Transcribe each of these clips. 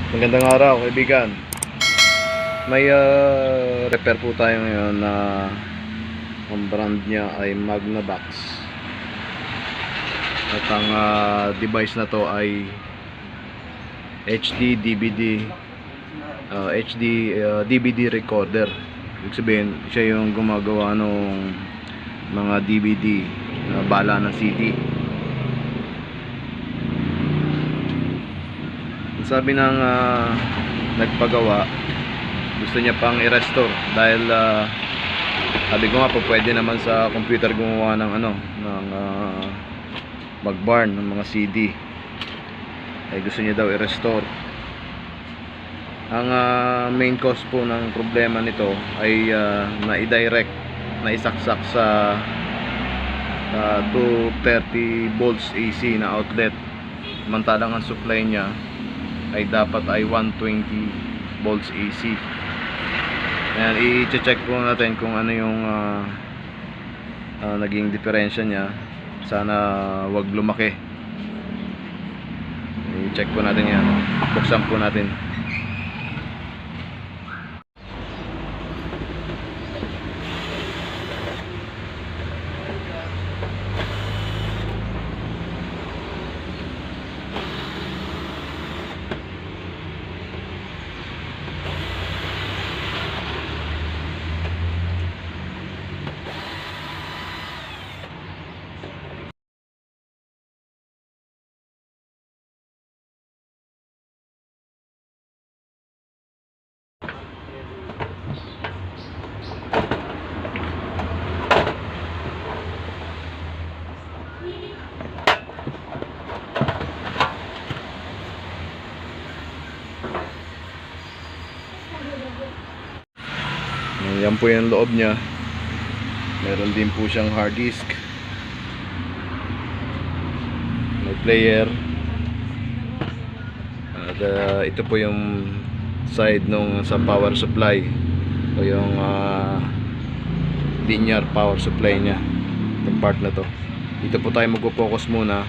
Magandang araw, kaibigan. May repair po tayo ngayon na ang brand niya ay Magnavox. At ang device na to ay HD DVD DVD recorder. Ibig sabihin, siya yung gumagawa ng mga DVD na bala ng CD. Sabi ng nagpagawa, gusto niya pang i-restore dahil sabi ko nga po pwede naman sa computer gumawa ng mag-burn ng mga CD. Ay gusto niya daw i-restore. Ang main cause po ng problema nito ay na-direct, na-isaksak sa 230 volts AC na outlet, samantalang ang supply niya ay dapat ay 120 volts AC. Ayan, i-check po natin kung ano yung naging diferensya niya. Sana wag lumaki. I-check po natin yan. Buksan po natin. Yan po yung loob niya. Meron din po siyang hard disk, may player. At ito po yung side nung sa power supply o yung linear power supply niya, itong part na to. Dito po tayo magpo-focus muna.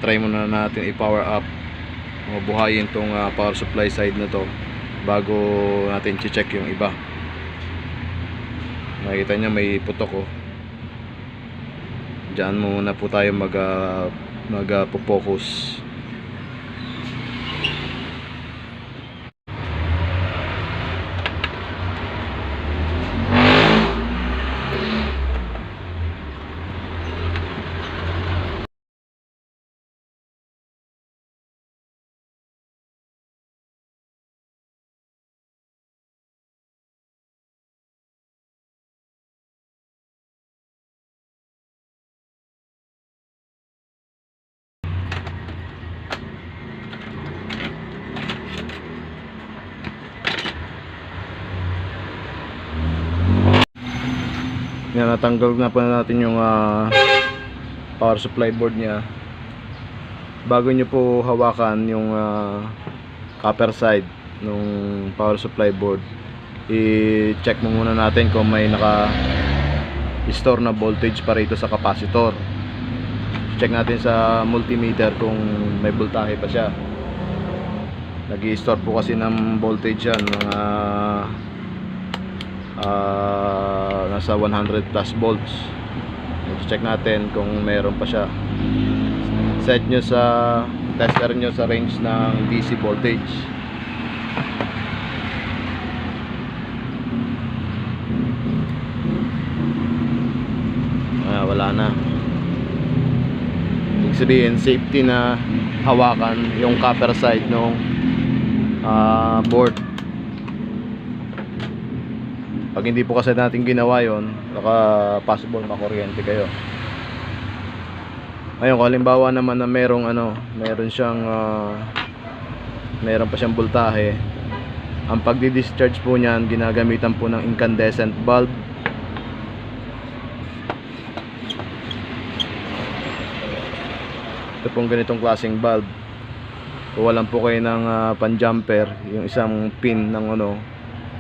Try muna natin i-power up, mabuhayin tong power supply side na to bago natin i-check yung iba. Nakita niya may putok oh. Diyan muna po tayo mag-focus. Yan, natanggal na po natin yung power supply board niya. Bago nyo po hawakan yung copper side ng power supply board, i-check mo muna natin kung may naka-store na voltage pa rito sa capacitor. Check natin sa multimeter kung may voltahe pa siya. Nag-i-store po kasi ng voltage yan, mga nasa 100 plus volts. Check natin kung meron pa siya. Set nyo sa tester nyo sa range ng DC voltage. Wala na. Ibig sabihin safety na hawakan yung copper side ng board. Pag hindi po kasi natin ginawa yon, baka possible makuryente kayo. Ngayon, kung halimbawa naman na meron pa siyang voltahe, ang pagdi-discharge po niyan, ginagamitan po ng incandescent bulb. Ito pong ganitong klaseng bulb. Kuha lang po kayo ng pan-jumper, yung isang pin ng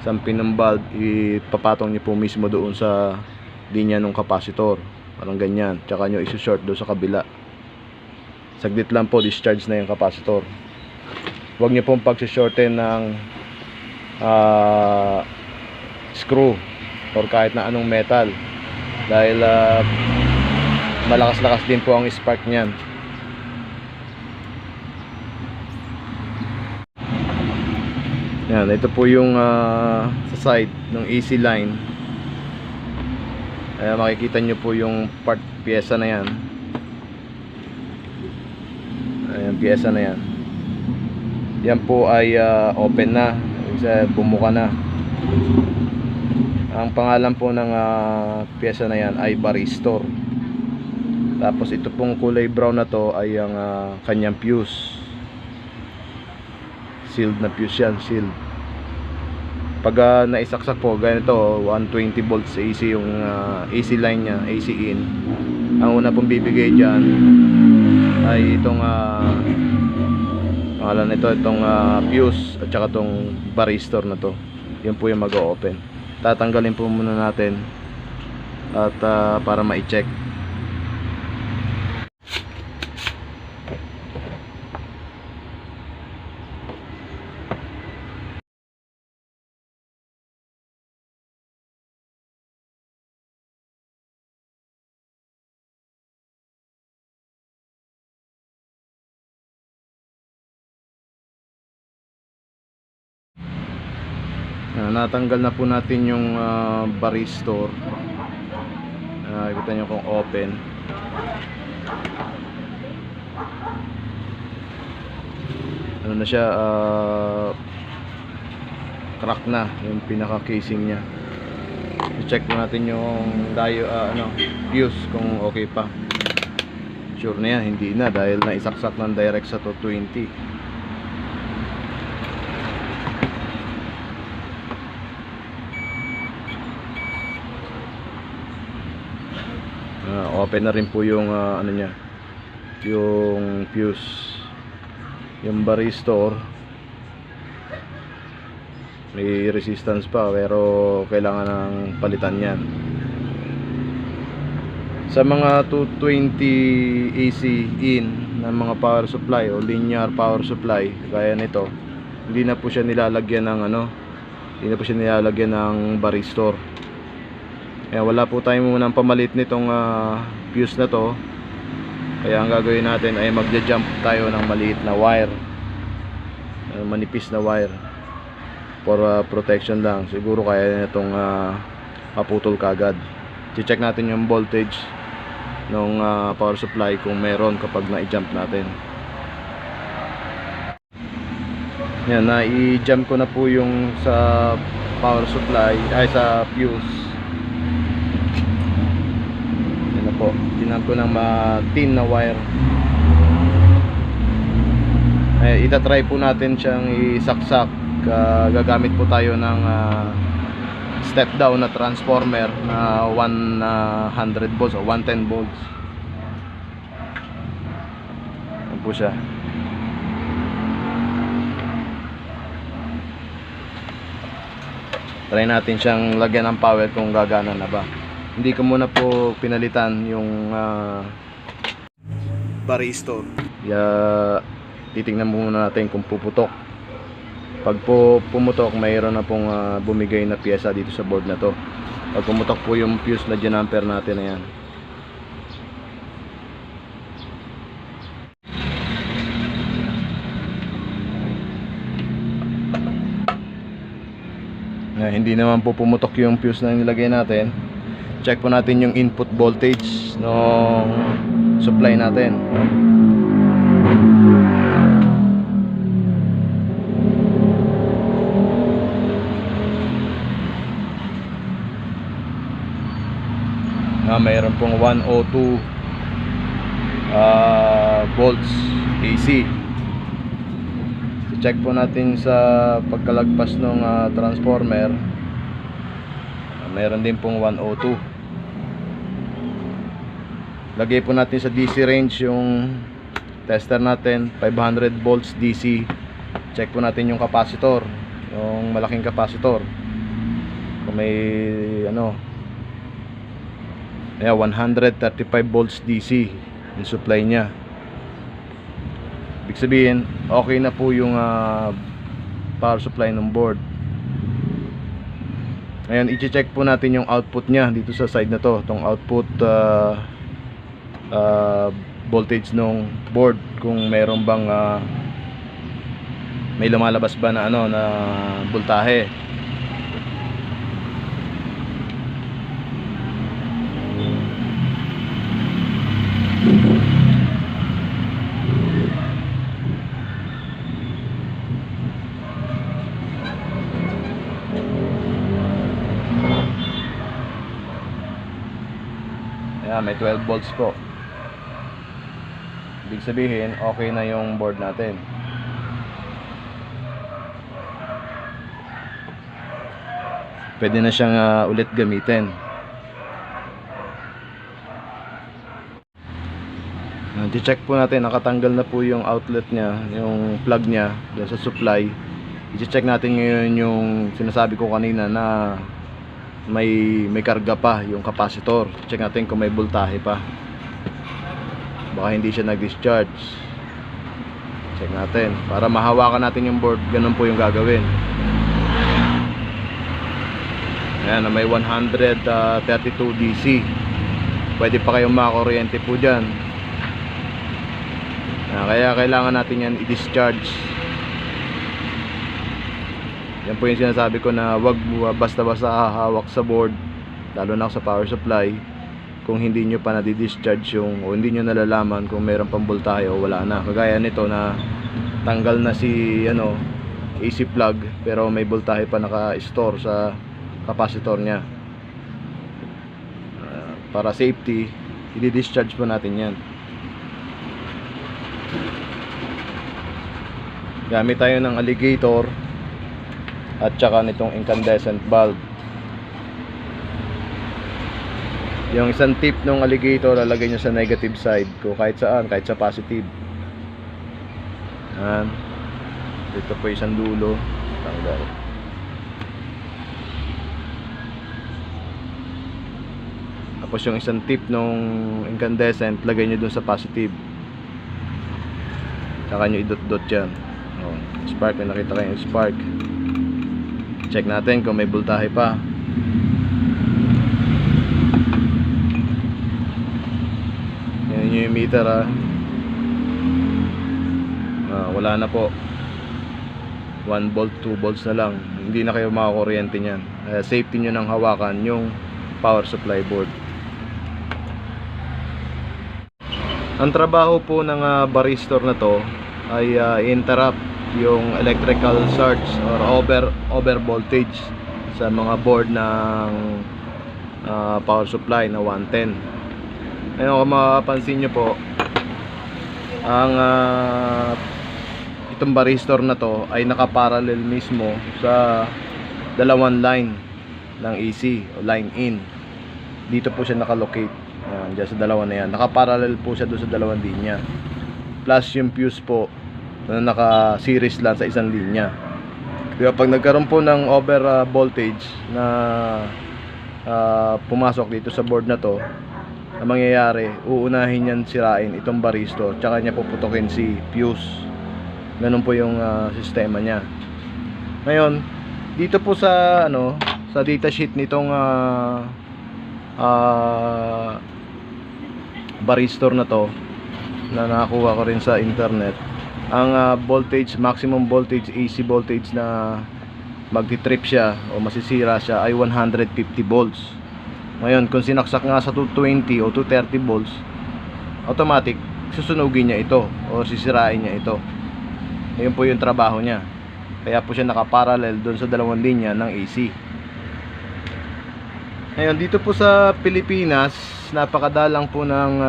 isang pin ng bulb, ipapatong niyo po mismo doon sa linya ng capacitor, parang ganyan. Tsaka nyo isi-short doon sa kabila. Saglit lang po, discharge na yung capacitor. huwag niyo pong pag-shorten ng screw or kahit na anong metal, dahil malakas-lakas din po ang spark niyan. Yan, ito po yung sa side ng AC line. Makikita nyo po yung part pyesa na yan. Ayan, pyesa na yan. Yan po ay open na, bumuka na. Ang pangalan po ng pyesa na yan ay Varistor. Tapos ito pong kulay brown na to ay ang kanyang fuse. Sealed na fuse yan, sealed. Pag naisaksak po, ganito, 120 volts AC yung AC line nya, AC in. Ang una pong bibigay dyan ay itong pangalan nito, itong fuse at saka itong varistor na to. Yan po yung mag-o-open. Tatanggalin po muna natin at para ma-check. Natanggal na po natin yung varistor. Nakikita nyo kung open. Ano na siya, crack na yung pinaka casing nya. I-check po natin yung fuse kung okay pa. Sure na yan, hindi na, dahil naisaksak ng direct sa 220. Open na rin po yung ano nya, yung fuse. Yung varistor may resistance pa, pero kailangan ng palitan yan. Sa mga 220 AC in ng mga power supply o linear power supply gaya nito, hindi na po siya nilalagyan ng hindi na po siya nilalagyan ng varistor. Kaya wala po tayong munang pamalit nitong fuse na to. Kaya ang gagawin natin ay magja-jump tayo ng maliit na wire, manipis na wire, for protection lang. Siguro kaya nitong maputol kagad. I-check natin yung voltage ng power supply kung meron kapag na-jump natin. Yan, na-jump ko na po yung sa power supply ay sa fuse. Po, tinap ko ng tin na wire. Itatry po natin siyang isaksak. Gagamit po tayo ng step down na transformer na 100 volts o 110 volts. Yan po siya. Try natin siyang lagyan ng power kung gagana na ba. Hindi ko muna po pinalitan yung varistor. Titingnan muna natin kung puputok. Pag po pumutok, mayroon na pong bumigay na pyesa dito sa board na to. Pag pumutok po yung fuse na jumper natin na yan. Hindi naman po pumutok yung fuse na nilagay natin. Check po natin yung input voltage ng supply natin. Mayroon pong 102 volts AC. Check po natin sa pagkalagpas ng transformer. Mayroon din pong 102. Lagay po natin sa DC range yung tester natin, 500 volts DC. Check po natin yung capacitor, yung malaking capacitor. Kung may 135 volts DC yung supply nya. Ibig sabihin okay na po yung power supply ng board. Ngayon i-check po natin yung output nya dito sa side na to, itong output voltage ng board, kung meron bang may lumalabas ba na na voltahe. Ayan, may 12 volts po. Ibig sabihin okay na yung board natin. Pwede na siyang ulit gamitin. I-check po natin, nakatanggal na po yung outlet nya, yung plug nya doon sa supply. I-check natin ngayon yung sinasabi ko kanina na may karga pa yung capacitor. Check natin kung may voltahe pa. Baka hindi siya nag-discharge. Check natin para mahawakan natin yung board. Ganun po yung gagawin. Ayan, may 132 DC. Pwede pa kayong makakuryente po dyan. Kaya kailangan natin yan i-discharge. Yan po yung sinasabi ko na wag basta-basta hahawak sa board, lalo na sa power supply, kung hindi nyo pa nadi-discharge yung, o hindi nyo nalalaman kung meron pang voltahe o wala na. Kagaya nito na tanggal na si AC plug pero may voltahe pa naka-store sa capacitor nya. Para safety, i-discharge po natin yan. Gamit tayo ng alligator at saka nitong incandescent bulb. Yung isang tip ng alligator lalagay nyo sa negative side ko, kahit saan, kahit sa positive. Yan. Dito po isang dulo, tanggal. Tapos yung isang tip ng incandescent lagay nyo dun sa positive, saka nyo idot-dot yan. Spark, may nakita kayong spark. Check natin kung may voltahe pa. Yan yung meter wala na po. 1 volt, 2 volts na lang. Hindi na kayo makakuryente niyan. Safety nyo nang hawakan yung power supply board. Ang trabaho po ng varistor na to ay interrupt yung electrical surge or over voltage sa mga board ng power supply na 110. Ngayon kung mapapansin nyo po, ang itong varistor na to ay nakaparallel mismo sa dalawang line ng AC o line in. Dito po siya nakalocate. Ayan, dyan sa dalawa na yan, nakaparallel po siya doon sa dalawang linya. Plus yung fuse po na naka-series lang sa isang linya. Kaya pag nagkaroon po ng over voltage na pumasok dito sa board na to, ang mangyayari, uunahin yan sirain itong varistor, tsaka niya puputukin si fuse. Ganun po yung sistema niya. Ngayon, dito po sa sa datasheet nitong varistor na to, na nakakuha ko rin sa internet, ang voltage, maximum voltage, AC voltage na magti-trip siya o masisira siya ay 150 volts. Ngayon, kung sinaksak nga sa 220 o 230 volts, automatic susunugin niya ito o sisirain niya ito. Ayun po yung trabaho niya. Kaya po siya nakaparallel doon sa dalawang linya ng AC. Ngayon, dito po sa Pilipinas, napakadalang po ng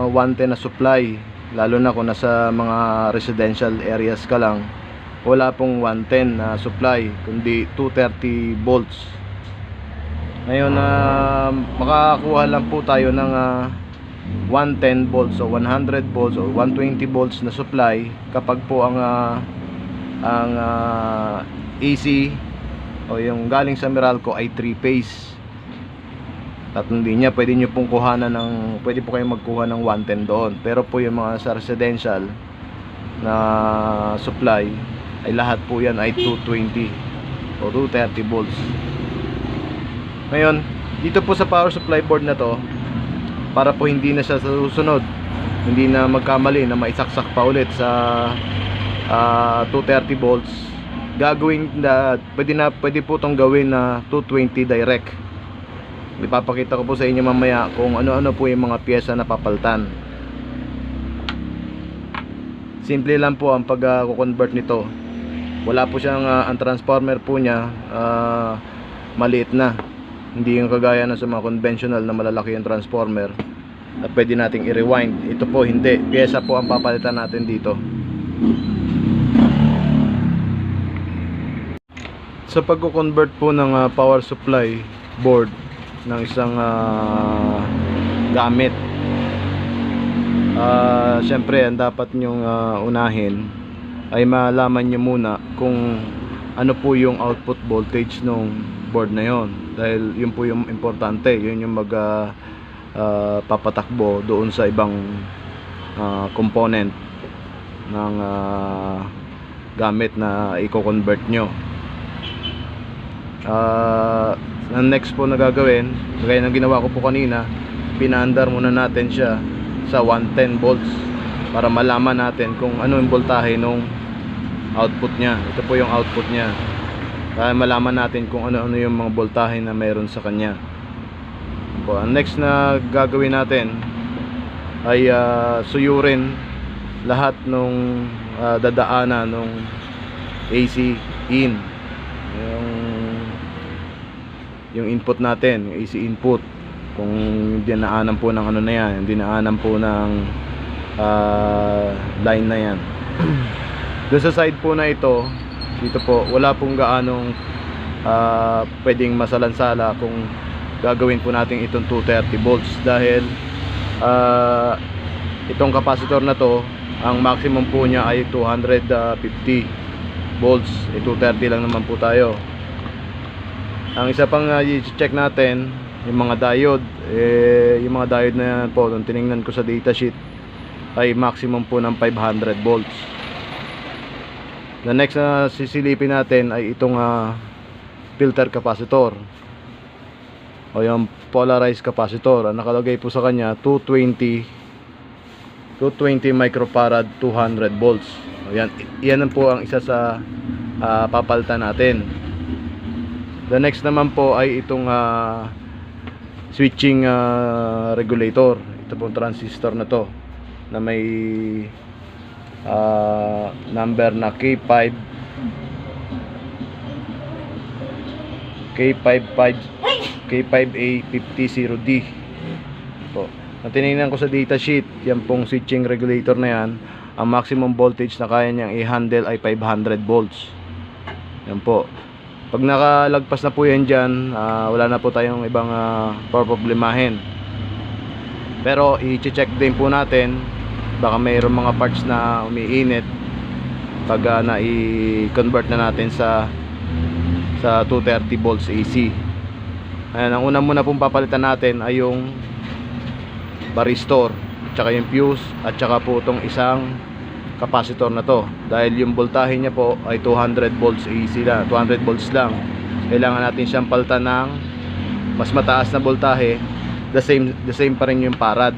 110 na supply. Lalo na kung nasa mga residential areas ka lang, wala pong 110 na supply, kundi 230 volts. Ngayon, makakakuha lang po tayo ng 110 volts o 100 volts o 120 volts na supply kapag po ang AC o yung galing sa Meralco ay 3 phase. Tatlong linya, pwede nyo pong kuhanan pwede po kayong magkuha ng 110 doon. Pero po yung mga sa residential, na supply ay lahat po yan ay 220 o 230 volts. Ngayon, dito po sa power supply board na to, para po hindi na siya sa susunod, hindi na magkamali na maisaksak pa ulit sa 230 volts, gagawin na pwede po itong gawin na 220 direct. Ipapakita ko po sa inyo mamaya kung ano-ano po yung mga pyesa na papalitan. Simple lang po ang pag-convert nito. Wala po siyang ang transformer po niya maliit na, hindi yung kagaya na sa mga conventional na malalaki yung transformer na pwede nating i-rewind. Ito po hindi, pyesa po ang papalitan natin dito. Sa pagko-convert po ng power supply board ng isang gamit, syempre ang dapat nyong unahin ay malaman nyo muna kung ano po yung output voltage ng board na yon, dahil yun po yung importante, yun yung papatakbo doon sa ibang component ng gamit na i-convert nyo. Ang next po na gagawin, gaya ng ginawa ko po kanina, pinaandar muna natin siya sa 110 volts para malaman natin kung ano yung voltahe nung output nya. Ito po yung output nya, para malaman natin kung ano-ano yung mga voltahe na mayroon sa kanya. So, ang next na gagawin natin ay suyurin lahat nung dadaanan nung AC in, yung input natin, yung AC input, kung dinaanan po ng ano na yan, dinaanan po ng line na yan. Doon sa side po na ito, dito po wala pong gaanong pwedeng masalansala kung gagawin po natin itong 230 volts, dahil itong capacitor na to, ang maximum po niya ay 250 volts, 230 lang naman po tayo. Ang isa pang i-check natin, yung mga diode, yung mga diode na yan po, nung tiningnan ko sa datasheet, ay maximum po ng 500 volts. The next na sisilipin natin ay itong filter capacitor o yung polarized capacitor. Ang nakalagay po sa kanya 220 microfarad 200 volts. Yan po ang isa sa papalitan natin. The next naman po ay itong switching regulator. Ito pong transistor na to na may number na K5A50D po. Tinignan ko sa datasheet, yan pong switching regulator na yan, ang maximum voltage na kaya niyang i-handle ay 500 volts. Yan po. Pag nakalagpas na po yan dyan, wala na po tayong ibang problemahin. Pero i-check din po natin, baka mayroong mga parts na umiinit pag na-i-convert na natin sa 230 volts AC. Ayan, ang una muna pong papalitan natin ay yung varistor, tsaka yung fuse, at tsaka po itong isang capacitor na to, dahil yung voltahe niya po ay 200 volts AC lang, 200 volts lang. Kailangan natin siyang palitan ng mas mataas na voltahe, the same pa rin yung farad.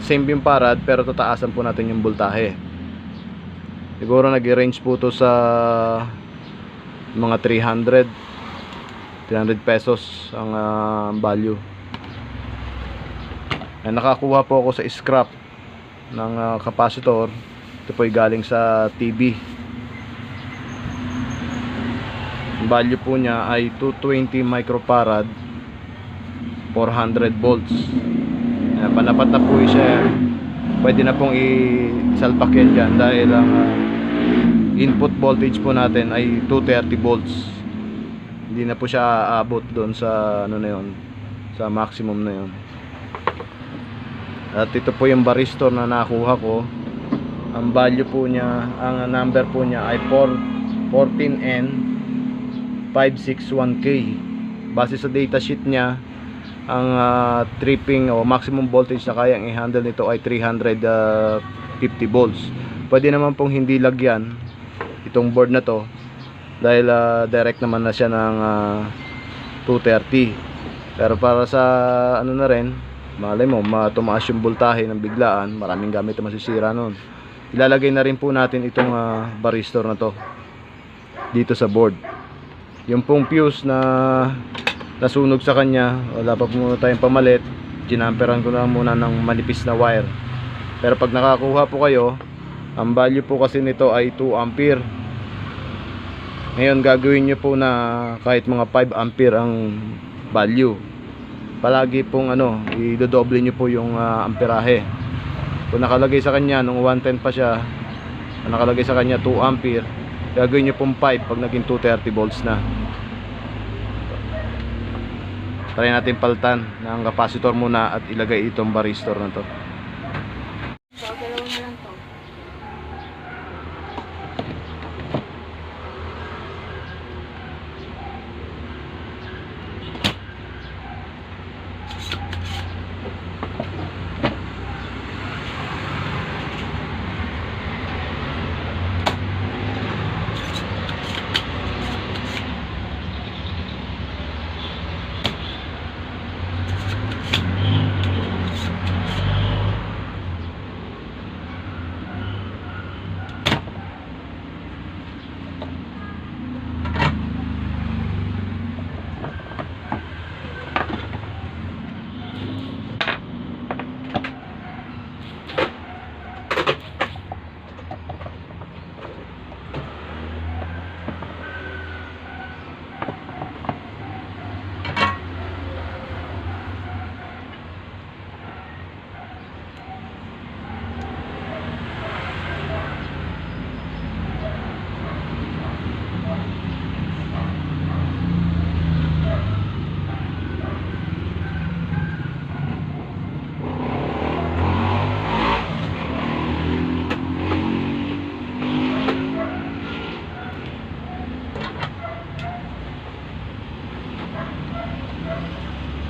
Same yung farad, pero tataasan po natin yung voltahe. Siguro nag-range po to sa mga 300 pesos ang value. Nakakuha po ako sa scrap ng capacitor. Ito po ay galing sa TV. Ang value po niya ay 220 microfarad 400 volts. Panapat na po siya. Pwede na pong isalpak yan dyan, dahil ang input voltage po natin ay 230 volts. Hindi na po siya aabot doon sa ano na yun, sa maximum na yun. At ito po yung varistor na nakuha ko. Ang value po niya, ang number po niya ay 14N561K. Base sa datasheet niya, ang tripping o maximum voltage na kayang i-handle nito ay 300 50 volts. Pwede naman pong hindi lagyan itong board na to dahil direct naman na siya ng 230. Pero para sa ano na rin, malay mo tumaas yung voltahe ng biglaan, maraming gamit na masisira nun, ilalagay na rin po natin itong varistor na to dito sa board. Yung pong fuse na nasunog sa kanya, wala pa po muna tayong pamalit, ginamperan ko na muna ng manipis na wire. Pero pag nakakuha po kayo, ang value po kasi nito ay 2 ampere. Ngayon gagawin nyo po na kahit mga 5 ampere ang value, palagi pong idodoble nyo po yung amperahe. Kung nakalagay sa kanya nung 110 pa siya, nakalagay sa kanya 2 ampere, gagawin nyo pong 5 pag naging 230 volts na. Try natin palitan ng capacitor muna at ilagay itong varistor na to. So, dalawa na lang to.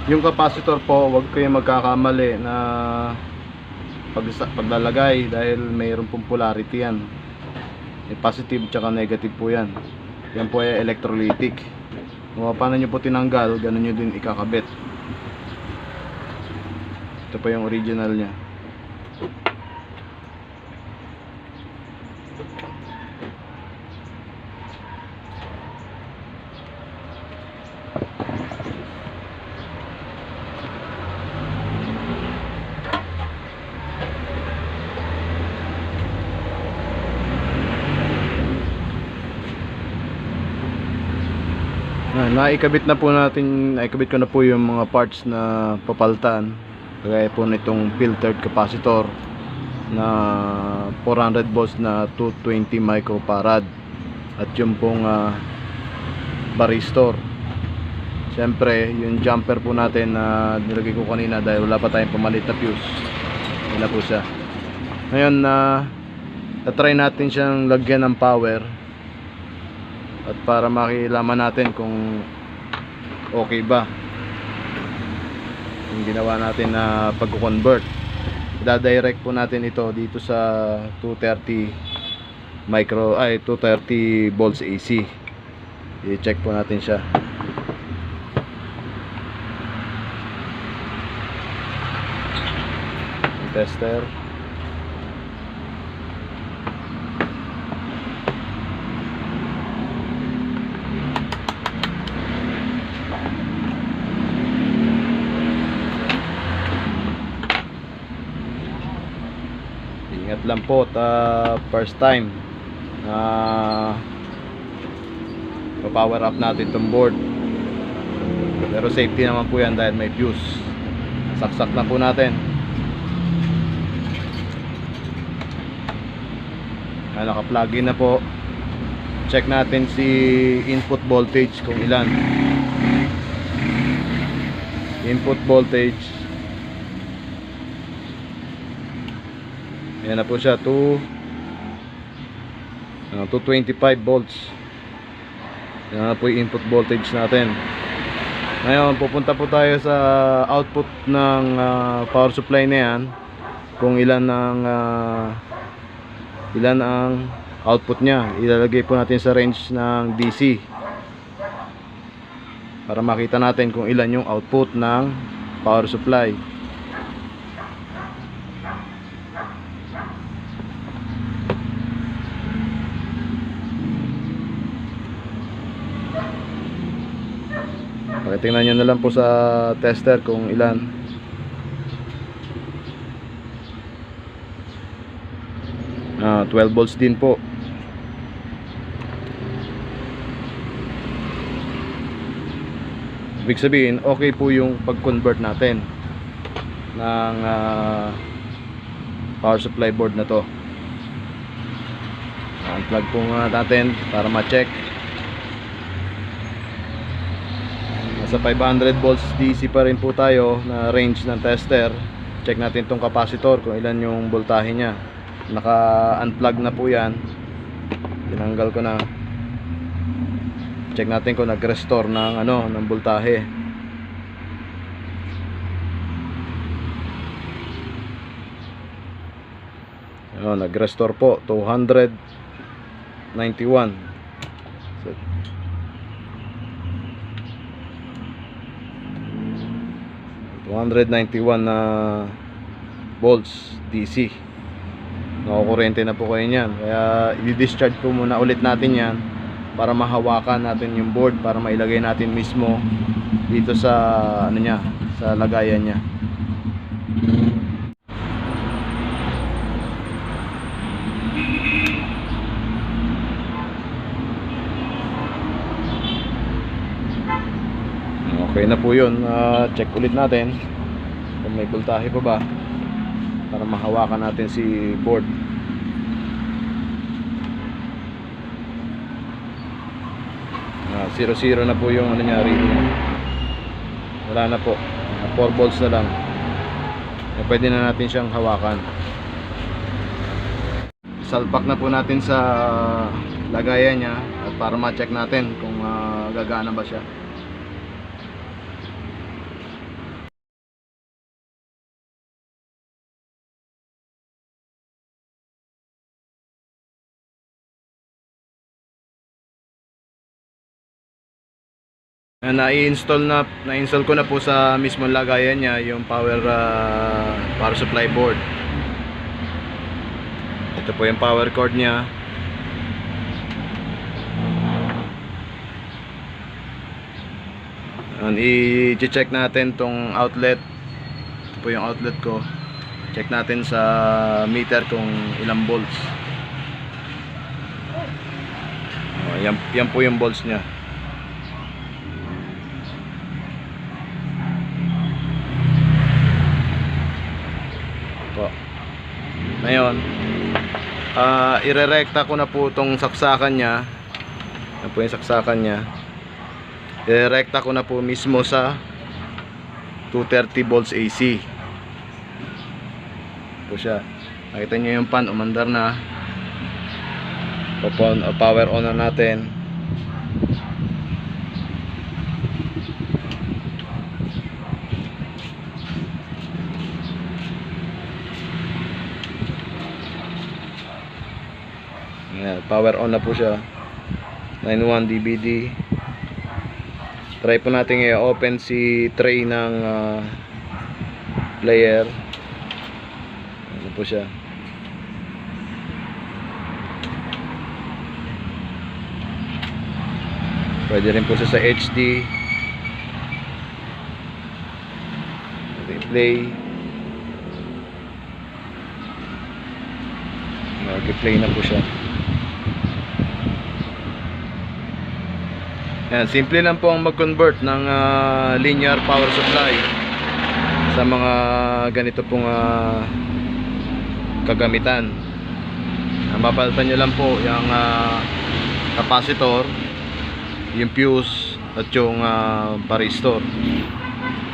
Yung capacitor po, huwag kayong magkakamali na paglalagay dahil mayroon pong polarity yan. May positive tsaka negative po yan. Yan po ay electrolytic. Kung paano nyo po tinanggal, ganun nyo din ikakabit. Ito po yung original nya. Naikabit ko na po yung mga parts na papalitan, kagaya po nitong filtered capacitor na 400 volts na 220 microfarad at yung pong varistor. Siyempre yung jumper po natin na nilagay ko kanina dahil wala pa tayong pamalit na fuse, yun na po siya. Ngayon na-try natin siyang lagyan ng power at para makilaman natin kung okay ba yung ginawa natin na pagko-convert. Da-direct po natin ito dito sa 230 volts AC. I-check po natin siya. Tester. Ingat lang po, first time pa-power up natin itong board, pero safety naman po yan dahil may fuse. Saksak na po natin. Naka-plug in na po. Check natin si input voltage kung ilan. Input voltage, ayan na po siya, 225 volts. Yan na po yung input voltage natin. Ngayon pupunta po tayo sa output ng power supply na yan, kung ilan ng ilan ang output niya. Ilalagay po natin sa range ng DC para makita natin kung ilan yung output ng power supply. Pakitingnan nyo na lang po sa tester kung ilan. 12 volts din po. Ibig sabihin, okay po yung pag-convert natin ng power supply board na to. Unplug po nga natin para ma-check. Nasa 500 volts DC pa rin po tayo na range ng tester. Check natin tong capacitor kung ilan yung voltahe nya. Naka-unplug na po yan. Tinanggal ko na. Check natin kung nag-restore ng ng voltahe. Nag-restore po 291. So, 291 na volts DC. Nakukuryente na po kayo niyan. Kaya i-discharge po muna ulit natin yan para mahawakan natin yung board, para mailagay natin mismo dito sa niya, sa lagayan niya. Okay na po yun. Check ulit natin kung may voltahe pa ba para mahawakan natin si board. Zero zero na po yung niya, reading. Wala na po. 4 volts na lang. Pwede na natin siyang hawakan. Salpak na po natin sa lagayan niya at para ma-check natin kung gagana ba siya. Na-install ko na po sa mismong lagayan niya yung power supply board. Ito po yung power cord niya. I-check natin tong outlet. Ito po yung outlet ko. Check natin sa meter kung ilang volts. Yan po yung volts niya. Ngayon, irerekta ko na po itong saksakan nya. Yan po yung saksakan nya. Irerekta ko na po mismo sa 230 volts AC. Po siya. Nakita nyo yung pan, umandar na. Power on na natin. Power on na po siya. 9.1 DVD. Try po natin i-open si tray ng player. Ano po siya. Pwede rin po siya sa HD. Play. Mag-play na po siya. Yan, simple lang po ang mag-convert ng linear power supply sa mga ganito pong kagamitan. Mapalitan nyo lang po yung capacitor, yung fuse at yung paristor.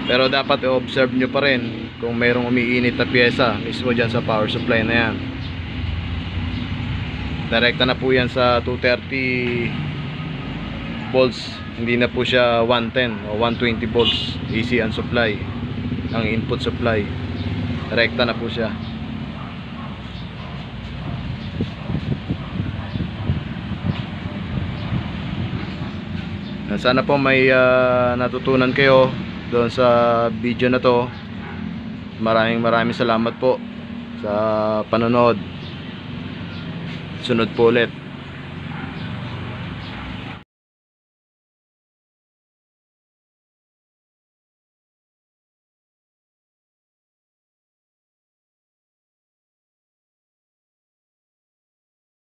Pero dapat i-observe nyo pa rin kung mayroong umiinit na pyesa mismo dyan sa power supply na yan. Direkta na po yan sa 230 volts, hindi na po siya 110 o 120 volts AC ang supply, ang input supply. Direkta na po siya. Sana po may natutunan kayo doon sa video na to. Maraming salamat po sa panonood. Sunod po ulit.